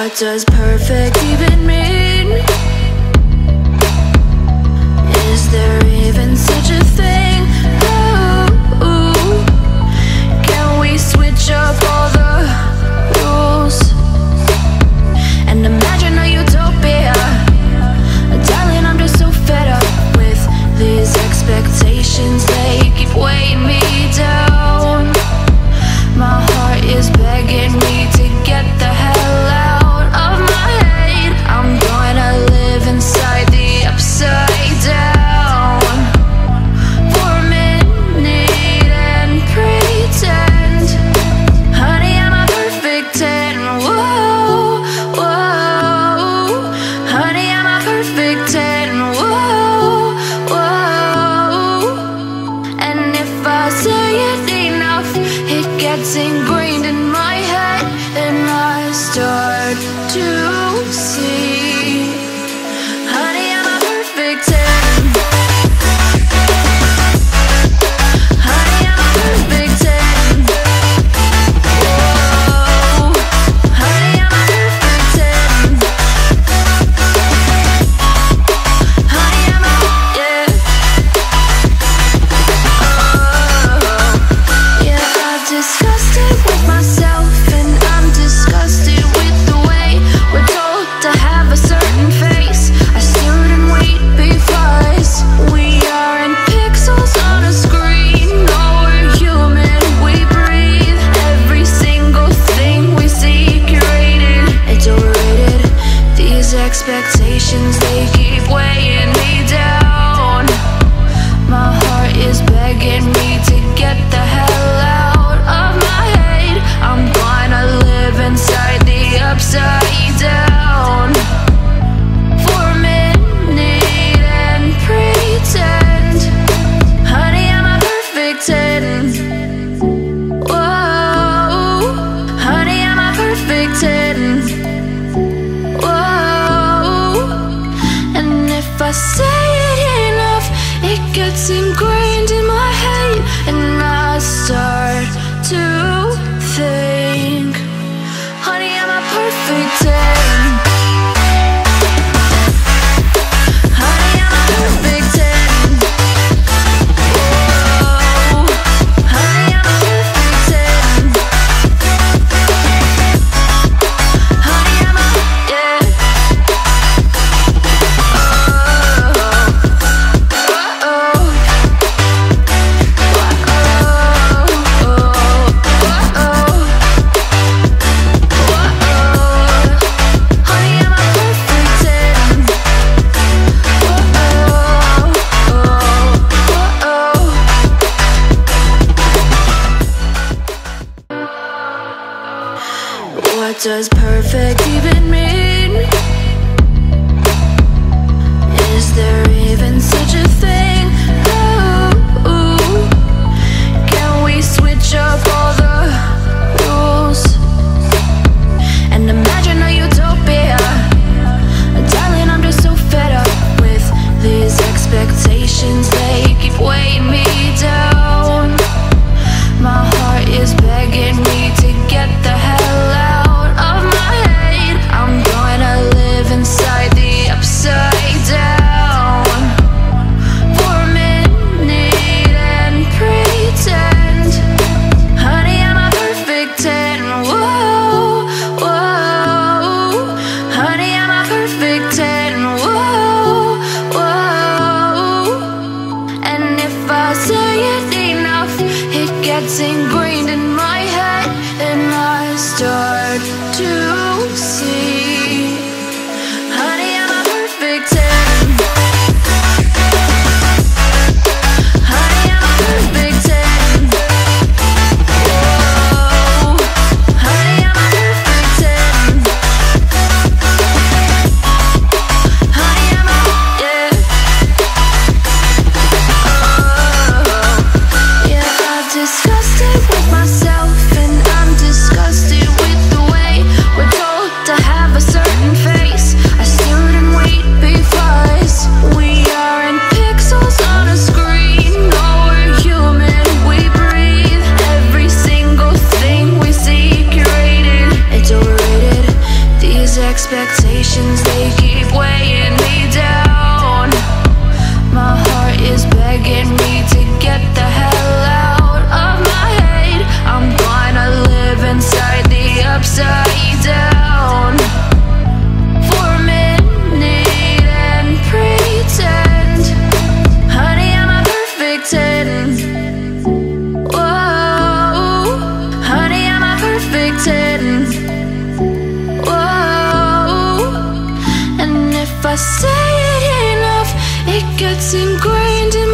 What does perfect even mean? Is there even such a thing? Ooh, can we switch up all the rules and imagine a utopia? Darling, I'm just so fed up with these expectations. They keep weighing me down. My heart is begging me to get the hell out of my head. I'm gonna live inside the upside down for a minute and pretend, honey, I'm a perfect 10. Whoa, whoa, honey, I'm a perfect 10. Whoa, whoa, and if I say it enough, it gets ingrained in my head, and I start to see, honey, I'm a perfect 10. Honey, I'm a perfect 10. Whoa, honey, I'm a perfect 10. Honey, I'm a, yeah. Oh, yeah, I've discussed it with myself, and I'm disgusted with the way we're told to have a certain face. I stood and wait because we aren't pixels on a screen. No, we're human, we breathe. Every single thing we see curated, it's overrated. These expectations, they keep weighing me down. My heart is begging me to get the hell out of my head. I'm gonna live inside the upside down for a minute and pretend, honey, I'm a perfect 10. Whoa, honey, I'm a perfect 10. Whoa, and if I say it enough, it gets ingrained in my head, and I start to think, honey, I'm a perfect 10. Honey, I'm a perfect 10. Whoa, honey, I'm a perfect 10. Honey, I'm a, yeah. What does perfect even mean? Is there even such a thing? Ooh, can we switch up all the rules and imagine a utopia? Darling, I'm just so fed up with these expectations. They keep weighing me down. My heart is begging me to get the hell out of my head. I'm gonna live inside the upside down for a minute and pretend, honey, I'm a perfect 10. Whoa, whoa, honey, I'm a perfect 10. Whoa, whoa, and if I say it enough, it gets ingrained in my head, and I start to see, honey, I'm a perfect 10. Honey, I'm a perfect 10. Whoa, honey, I'm a perfect 10. Honey, I'm a, yeah. Oh, yeah, I've discussed it with myself, and I'm disgusted with the way we're told to have a certain face. I stood and wait because we aren't pixels on a screen. No, we're human, we breathe. Every single thing we see curated, it's overrated. These expectations, they keep weighing me down. My heart is begging me to get the hell out of my head. I'm gonna live inside the upside down for a minute and pretend, honey, I'm a perfect 10. Whoa, honey, I'm a perfect 10. Whoa, and if I say it enough, it gets ingrained in